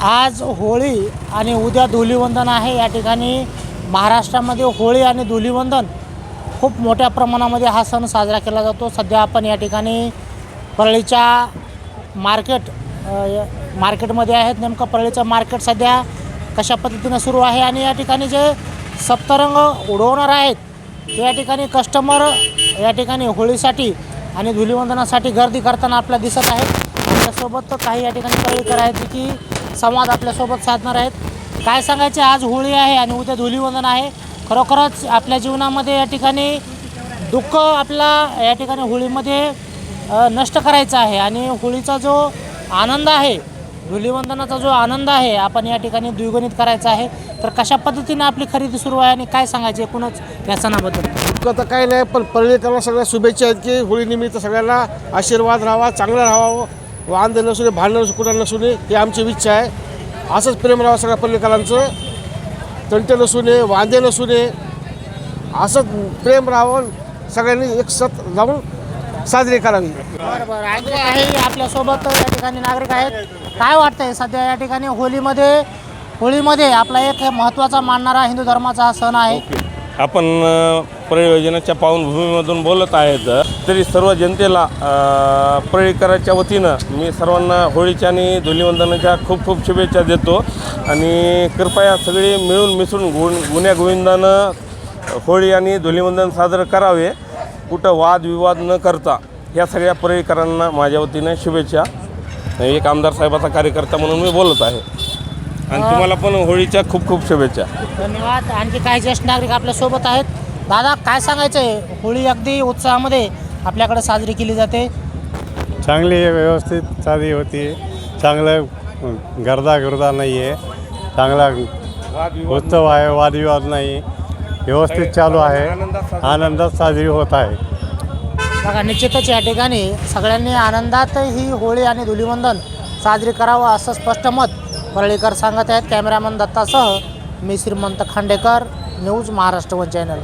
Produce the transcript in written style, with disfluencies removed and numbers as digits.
आज होळी आणि उद्या धुलीवंदन आहे। या ठिकाणी महाराष्ट्रामध्ये होळी आणि धुलीवंदन खूप मोठ्या प्रमाणामध्ये हा सण साजरा केला जातो। सध्या आपण या ठिकाणी परळीच्या मार्केटमध्ये आहेत। नेमकं परळीचं मार्केट सध्या कशा पद्धतीने सुरू आहे आणि या ठिकाणी जे सप्तरंग उडवणार आहेत ते या ठिकाणी कस्टमर या ठिकाणी होळीसाठी आणि धुलीवंदनासाठी गर्दी करताना आपल्याला दिसत आहेत। आपल्यासोबत काही या ठिकाणी परळीकर आहेत की संवाद आपल्यासोबत साधणार आहेत। काय सांगायचे, आज होळी आहे आणि उद्या धुलीवंदन आहे। खरोखरच आपल्या जीवनामध्ये या ठिकाणी दुःख आपला या ठिकाणी होळीमध्ये नष्ट करायचा आहे आणि होळीचा जो आनंद आहे, धुलीवंदनाचा जो आनंद आहे, आपण या ठिकाणी द्विगुणित करायचा आहे। तर कशा पद्धतीने आपली खरेदी सुरू आहे आणि काय सांगायचे एकूणच या सणाबद्दल? दुःख तर काही नाही, पण परळीकरांना सगळ्या शुभेच्छा आहेत की होळीनिमित्त सगळ्यांना आशीर्वाद राहावा, चांगलं राहावं, वांदे नसू नये, भांडणं कुठं नसू नये, ही आमची इच्छा आहे। असंच प्रेम राहावं सगळ्या परळीकरांचं, तंटे नसू नये, वांदे नसू नये, असंच प्रेम राहावं, सगळ्यांनी एकसाथ जाऊन साजरी करावी। बरं आणखी आहे आपल्यासोबत या ठिकाणी नागरिक आहेत। काय वाटतंय सध्या या ठिकाणी होळीमध्ये आपला एक महत्त्वाचा मानणारा हिंदू धर्माचा हा सण आहे। आपण परळी योजनेच्या पावनभूमीमधून बोलत आहेत, तरी सर्व जनतेला परळीकरांच्या वतीनं मी सर्वांना होळीच्या आणि धुलीवंदनाच्या खूप खूप शुभेच्छा देतो आणि कृपया सगळे मिळून मिसळून गुण्यागोविंदानं होळी आणि धुलीवंदन साजरं करावे, कुठं वादविवाद न करता। ह्या सगळ्या परळीकरांना माझ्या वतीने शुभेच्छा। एक आमदार साहेबाचा कार्यकर्ता म्हणून मी बोलत आहे आणि तुम्हाला पण होळीच्या खूप खूप शुभेच्छा। धन्यवाद। आणखी काही ज्येष्ठ नागरिक आपल्यासोबत आहेत। दादा, काय सांगायचं आहे, होळी अगदी उत्साहामध्ये आपल्याकडे साजरी केली जाते? चांगली व्यवस्थित साजरी होती, चांगलं गर्दा नाही आहे, चांगला उत्सव आहे, वादविवाद नाही, व्यवस्थित चालू आहे, आनंदात साजरी होत आहे। बघा, निश्चितच या ठिकाणी सगळ्यांनी आनंदात ही होळी आणि धुलीवंदन साजरी करावं असं स्पष्ट मत परळीकर सांगत आहेत। कॅमेरामन दत्तासह मी श्रीमंत Khandekar, news Maharashtra one channel.